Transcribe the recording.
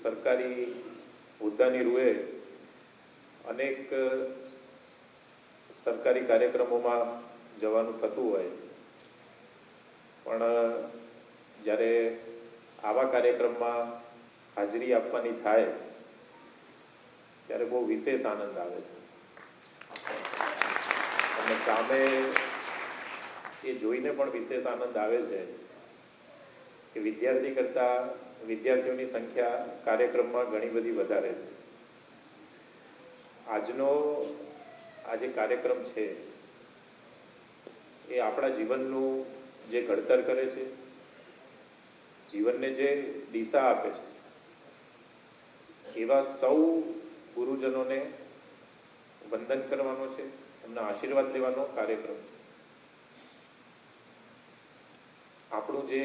સરકારી હોદ્દાની રૂએ અનેક સરકારી કાર્યક્રમોમાં જવાનું થતું હોય, પણ જ્યારે આવા કાર્યક્રમમાં હાજરી આપવાની થાય ત્યારે બહુ વિશેષ આનંદ આવે છે. અને સામે એ જોઈને પણ વિશેષ આનંદ આવે છે કે વિદ્યાર્થી કરતાં વિદ્યાર્થીઓની સંખ્યા કાર્યક્રમમાં ઘણી બધી વધારે છે. આજનો આ જે કાર્યક્રમ છે એ આપણા જીવનનું જે ઘડતર કરે છે, જીવનને જે દિશા આપે છે, એવા સૌ ગુરુજનોને વંદન કરવાનો છે, એમના આશીર્વાદ લેવાનો કાર્યક્રમ છે. આપણું જે